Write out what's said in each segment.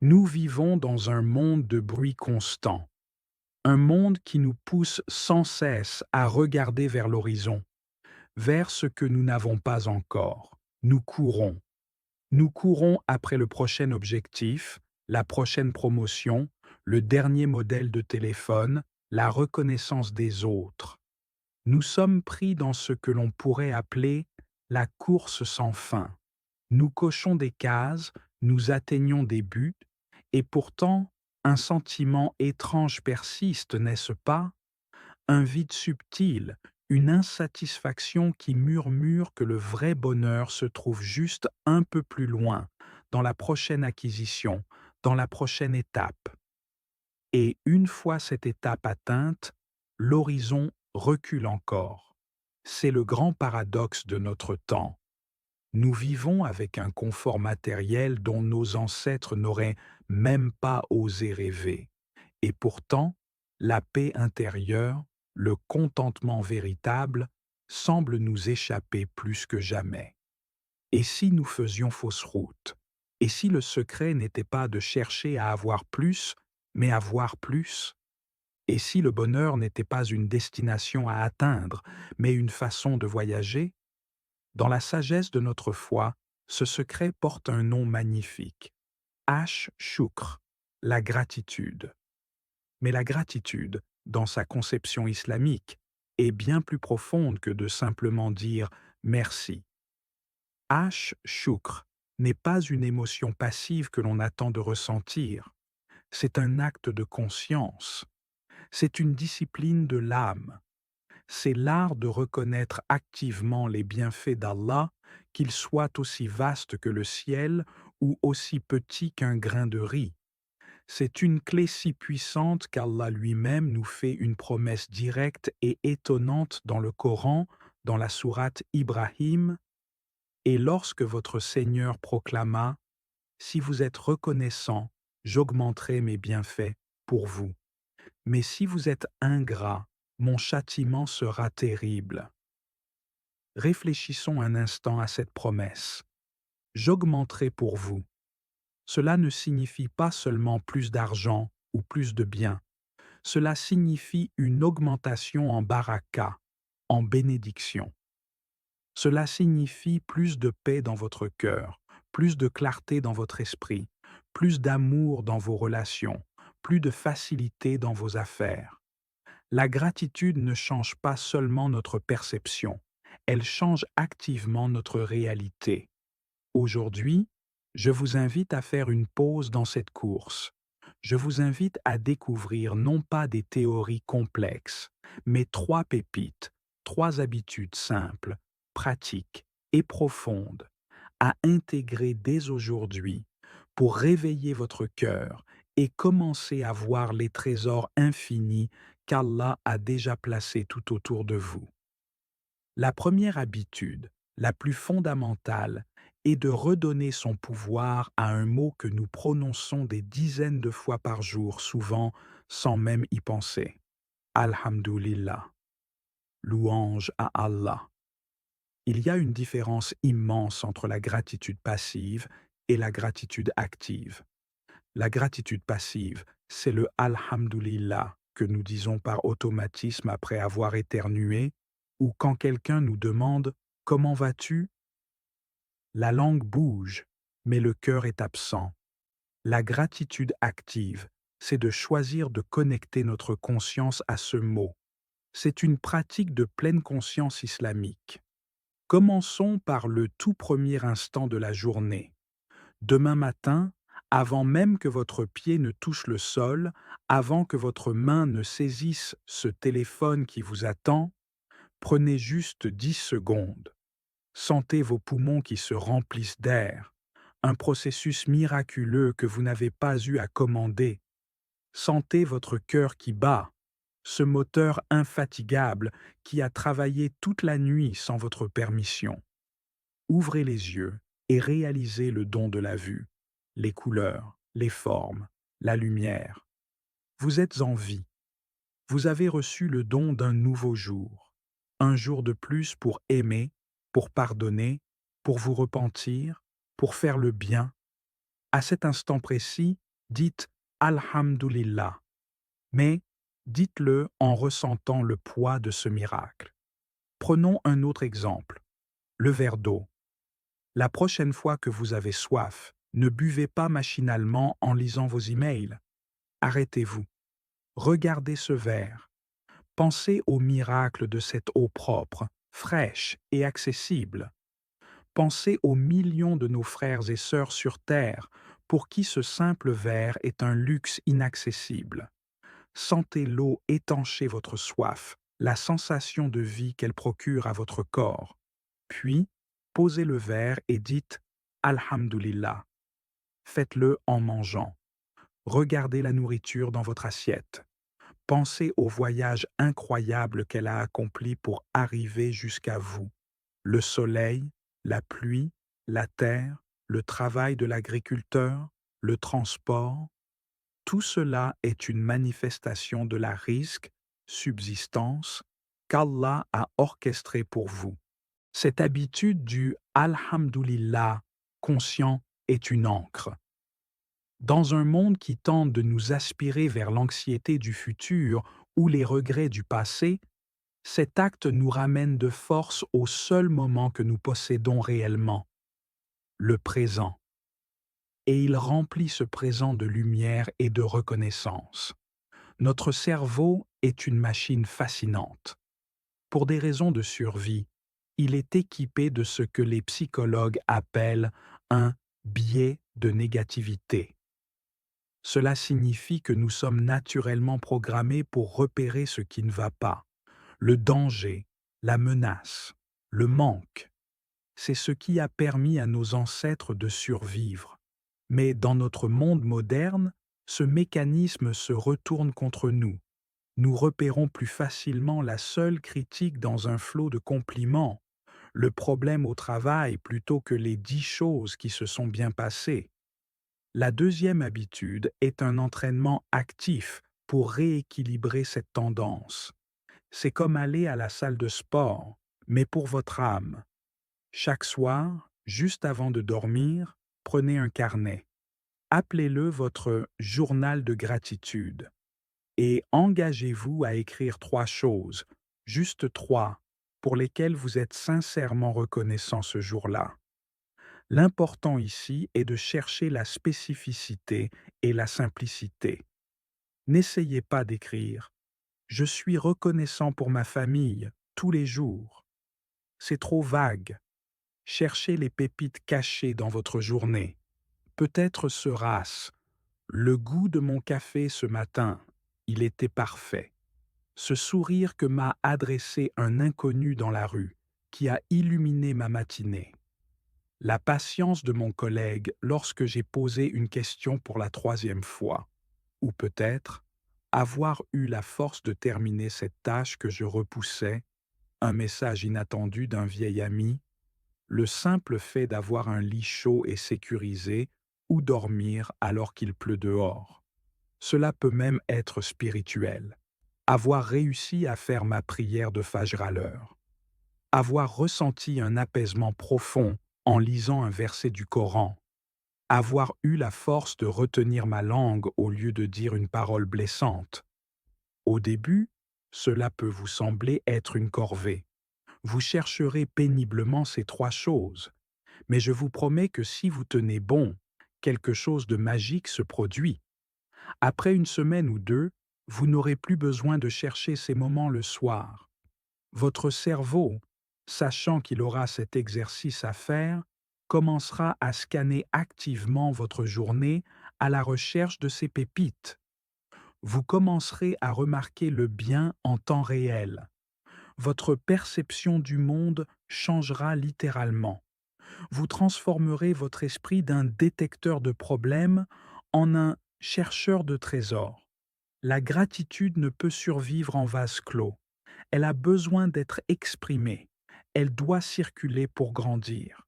Nous vivons dans un monde de bruit constant, un monde qui nous pousse sans cesse à regarder vers l'horizon, vers ce que nous n'avons pas encore. Nous courons après le prochain objectif, la prochaine promotion, le dernier modèle de téléphone, la reconnaissance des autres. Nous sommes pris dans ce que l'on pourrait appeler la course sans fin. Nous cochons des cases, nous atteignons des buts, et pourtant, un sentiment étrange persiste, n'est-ce pas? Un vide subtil, une insatisfaction qui murmure que le vrai bonheur se trouve juste un peu plus loin, dans la prochaine acquisition, dans la prochaine étape. Et une fois cette étape atteinte, l'horizon recule encore. C'est le grand paradoxe de notre temps. Nous vivons avec un confort matériel dont nos ancêtres n'auraient même pas osé rêver. Et pourtant, la paix intérieure, le contentement véritable, semblent nous échapper plus que jamais. Et si nous faisions fausse route? Et si le secret n'était pas de chercher à avoir plus, mais à voir plus? Et si le bonheur n'était pas une destination à atteindre, mais une façon de voyager? Dans la sagesse de notre foi, ce secret porte un nom magnifique. Shukr, la gratitude. Mais la gratitude, dans sa conception islamique, est bien plus profonde que de simplement dire merci. Shukr n'est pas une émotion passive que l'on attend de ressentir. C'est un acte de conscience. C'est une discipline de l'âme. C'est l'art de reconnaître activement les bienfaits d'Allah, qu'ils soient aussi vastes que le ciel ou aussi petits qu'un grain de riz. C'est une clé si puissante qu'Allah lui-même nous fait une promesse directe et étonnante dans le Coran, dans la sourate Ibrahim, et lorsque votre Seigneur proclama: Si vous êtes reconnaissant, j'augmenterai mes bienfaits pour vous. Mais si vous êtes ingrat, mon châtiment sera terrible. Réfléchissons un instant à cette promesse. J'augmenterai pour vous. Cela ne signifie pas seulement plus d'argent ou plus de biens. Cela signifie une augmentation en baraka, en bénédiction. Cela signifie plus de paix dans votre cœur, plus de clarté dans votre esprit, plus d'amour dans vos relations, plus de facilité dans vos affaires. La gratitude ne change pas seulement notre perception, elle change activement notre réalité. Aujourd'hui, je vous invite à faire une pause dans cette course. Je vous invite à découvrir non pas des théories complexes, mais trois pépites, trois habitudes simples, pratiques et profondes à intégrer dès aujourd'hui pour réveiller votre cœur et commencer à voir les trésors infinis qu'Allah a déjà placés tout autour de vous. La première habitude, la plus fondamentale, est de redonner son pouvoir à un mot que nous prononçons des dizaines de fois par jour, souvent sans même y penser. Alhamdulillah, louange à Allah. Il y a une différence immense entre la gratitude passive et la gratitude active. La gratitude passive, c'est le Alhamdulillah que nous disons par automatisme après avoir éternué, ou quand quelqu'un nous demande «Comment vas-tu?». La langue bouge, mais le cœur est absent. La gratitude active, c'est de choisir de connecter notre conscience à ce mot. C'est une pratique de pleine conscience islamique. Commençons par le tout premier instant de la journée. Demain matin, avant même que votre pied ne touche le sol, avant que votre main ne saisisse ce téléphone qui vous attend, prenez juste 10 secondes. Sentez vos poumons qui se remplissent d'air, un processus miraculeux que vous n'avez pas eu à commander. Sentez votre cœur qui bat, ce moteur infatigable qui a travaillé toute la nuit sans votre permission. Ouvrez les yeux et réalisez le don de la vue, les couleurs, les formes, la lumière. Vous êtes en vie. Vous avez reçu le don d'un nouveau jour. Un jour de plus pour aimer, pour pardonner, pour vous repentir, pour faire le bien. À cet instant précis, dites Alhamdulillah, mais dites-le en ressentant le poids de ce miracle. Prenons un autre exemple, le verre d'eau. La prochaine fois que vous avez soif, ne buvez pas machinalement en lisant vos emails. Arrêtez-vous. Regardez ce verre. Pensez au miracle de cette eau propre, fraîche et accessible. Pensez aux millions de nos frères et sœurs sur Terre pour qui ce simple verre est un luxe inaccessible. Sentez l'eau étancher votre soif, la sensation de vie qu'elle procure à votre corps. Puis, posez le verre et dites Alhamdulillah. Faites-le en mangeant. Regardez la nourriture dans votre assiette. Pensez au voyage incroyable qu'elle a accompli pour arriver jusqu'à vous. Le soleil, la pluie, la terre, le travail de l'agriculteur, le transport, tout cela est une manifestation de la risque, subsistance, qu'Allah a orchestrée pour vous. Cette habitude du Alhamdulillah conscient est une ancre. Dans un monde qui tente de nous aspirer vers l'anxiété du futur ou les regrets du passé, cet acte nous ramène de force au seul moment que nous possédons réellement, le présent, et il remplit ce présent de lumière et de reconnaissance. Notre cerveau est une machine fascinante. Pour des raisons de survie, il est équipé de ce que les psychologues appellent un biais de négativité. Cela signifie que nous sommes naturellement programmés pour repérer ce qui ne va pas, le danger, la menace, le manque. C'est ce qui a permis à nos ancêtres de survivre. Mais dans notre monde moderne, ce mécanisme se retourne contre nous. Nous repérons plus facilement la seule critique dans un flot de compliments, le problème au travail plutôt que les 10 choses qui se sont bien passées. La deuxième habitude est un entraînement actif pour rééquilibrer cette tendance. C'est comme aller à la salle de sport, mais pour votre âme. Chaque soir, juste avant de dormir, prenez un carnet. Appelez-le votre journal de gratitude. Et engagez-vous à écrire 3 choses, juste 3, pour lesquelles vous êtes sincèrement reconnaissant ce jour-là. L'important ici est de chercher la spécificité et la simplicité. N'essayez pas d'écrire je suis reconnaissant pour ma famille tous les jours. C'est trop vague. Cherchez les pépites cachées dans votre journée. Peut-être sera-ce le goût de mon café ce matin, il était parfait. Ce sourire que m'a adressé un inconnu dans la rue, qui a illuminé ma matinée. La patience de mon collègue lorsque j'ai posé une question pour la 3e fois. Ou peut-être avoir eu la force de terminer cette tâche que je repoussais, un message inattendu d'un vieil ami, le simple fait d'avoir un lit chaud et sécurisé ou dormir alors qu'il pleut dehors. Cela peut même être spirituel. Avoir réussi à faire ma prière de Fajr à l'heure. Avoir ressenti un apaisement profond en lisant un verset du Coran. Avoir eu la force de retenir ma langue au lieu de dire une parole blessante. Au début, cela peut vous sembler être une corvée. Vous chercherez péniblement ces 3 choses, mais je vous promets que si vous tenez bon, quelque chose de magique se produit. Après une semaine ou 2, vous n'aurez plus besoin de chercher ces moments le soir. Votre cerveau, sachant qu'il aura cet exercice à faire, commencera à scanner activement votre journée à la recherche de ces pépites. Vous commencerez à remarquer le bien en temps réel. Votre perception du monde changera littéralement. Vous transformerez votre esprit d'un détecteur de problèmes en un chercheur de trésors. La gratitude ne peut survivre en vase clos. Elle a besoin d'être exprimée. Elle doit circuler pour grandir.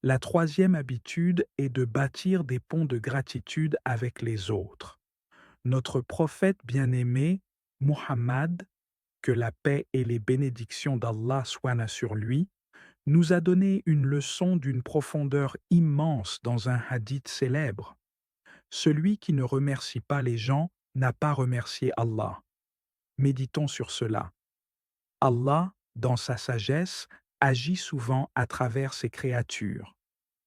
La 3e habitude est de bâtir des ponts de gratitude avec les autres. Notre prophète bien-aimé, Muhammad, que la paix et les bénédictions d'Allah soient sur lui, nous a donné une leçon d'une profondeur immense dans un hadith célèbre. Celui qui ne remercie pas les gens n'a pas remercié Allah. Méditons sur cela. Allah, dans sa sagesse, agit souvent à travers ses créatures.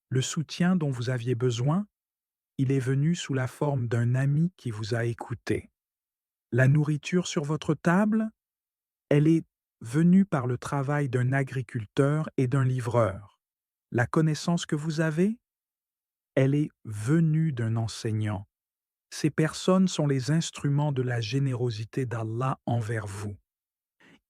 Le soutien dont vous aviez besoin, il est venu sous la forme d'un ami qui vous a écouté. La nourriture sur votre table, elle est venue par le travail d'un agriculteur et d'un livreur. La connaissance que vous avez, elle est venue d'un enseignant. Ces personnes sont les instruments de la générosité d'Allah envers vous.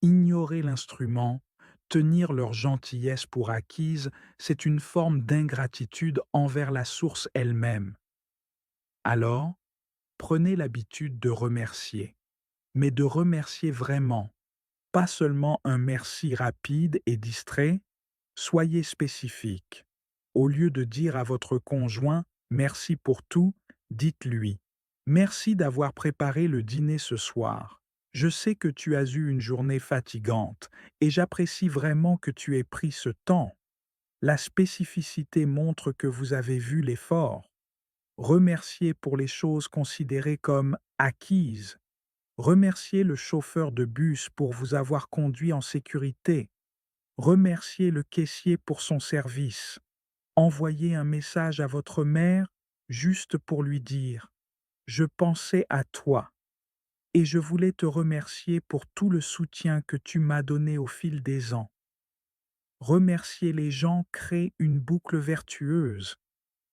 Ignorer l'instrument, tenir leur gentillesse pour acquise, c'est une forme d'ingratitude envers la source elle-même. Alors, prenez l'habitude de remercier, mais de remercier vraiment, pas seulement un merci rapide et distrait, soyez spécifique. Au lieu de dire à votre conjoint merci pour tout, dites-lui merci d'avoir préparé le dîner ce soir. Je sais que tu as eu une journée fatigante et j'apprécie vraiment que tu aies pris ce temps. La spécificité montre que vous avez vu l'effort. Remerciez pour les choses considérées comme acquises. Remerciez le chauffeur de bus pour vous avoir conduit en sécurité. Remerciez le caissier pour son service. Envoyez un message à votre mère juste pour lui dire « Je pensais à toi et je voulais te remercier pour tout le soutien que tu m'as donné au fil des ans. » Remercier les gens crée une boucle vertueuse.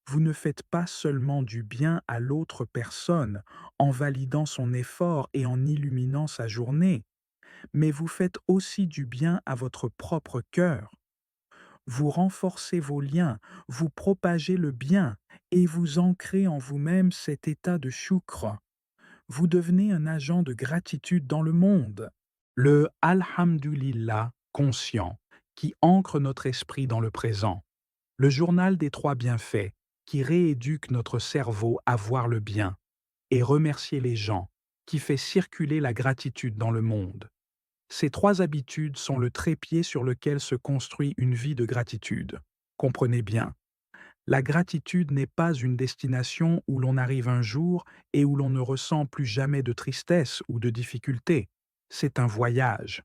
Vous ne faites pas seulement du bien à l'autre personne en validant son effort et en illuminant sa journée, mais vous faites aussi du bien à votre propre cœur. Vous renforcez vos liens, vous propagez le bien et vous ancrez en vous-même cet état de choukr. Vous devenez un agent de gratitude dans le monde. Le Alhamdulillah conscient qui ancre notre esprit dans le présent. Le journal des trois bienfaits qui rééduque notre cerveau à voir le bien et remercier les gens qui fait circuler la gratitude dans le monde. Ces trois habitudes sont le trépied sur lequel se construit une vie de gratitude. Comprenez bien, la gratitude n'est pas une destination où l'on arrive un jour et où l'on ne ressent plus jamais de tristesse ou de difficulté. C'est un voyage.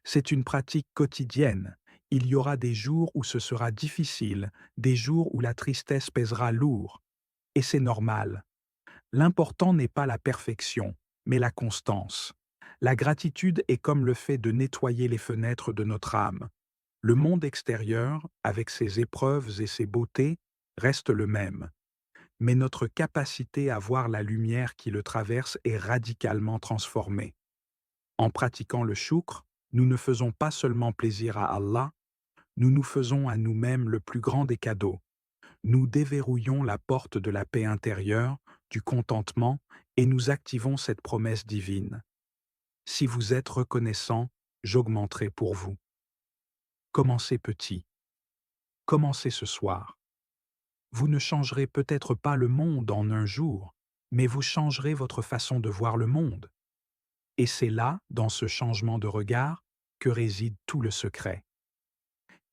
C'est une pratique quotidienne. Il y aura des jours où ce sera difficile, des jours où la tristesse pèsera lourd. Et c'est normal. L'important n'est pas la perfection, mais la constance. La gratitude est comme le fait de nettoyer les fenêtres de notre âme. Le monde extérieur, avec ses épreuves et ses beautés, reste le même. Mais notre capacité à voir la lumière qui le traverse est radicalement transformée. En pratiquant le choukr, nous ne faisons pas seulement plaisir à Allah, nous nous faisons à nous-mêmes le plus grand des cadeaux. Nous déverrouillons la porte de la paix intérieure, du contentement, et nous activons cette promesse divine. Si vous êtes reconnaissant, j'augmenterai pour vous. Commencez petit. Commencez ce soir. Vous ne changerez peut-être pas le monde en un jour, mais vous changerez votre façon de voir le monde. Et c'est là, dans ce changement de regard, que réside tout le secret.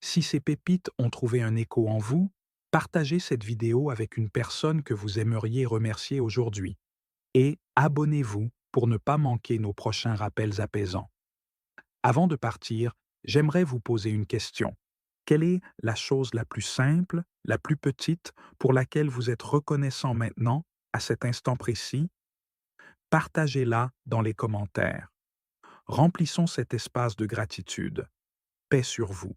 Si ces pépites ont trouvé un écho en vous, partagez cette vidéo avec une personne que vous aimeriez remercier aujourd'hui. Et abonnez-vous pour ne pas manquer nos prochains rappels apaisants. Avant de partir, j'aimerais vous poser une question. Quelle est la chose la plus simple, la plus petite, pour laquelle vous êtes reconnaissant maintenant, à cet instant précis? Partagez-la dans les commentaires. Remplissons cet espace de gratitude. Paix sur vous.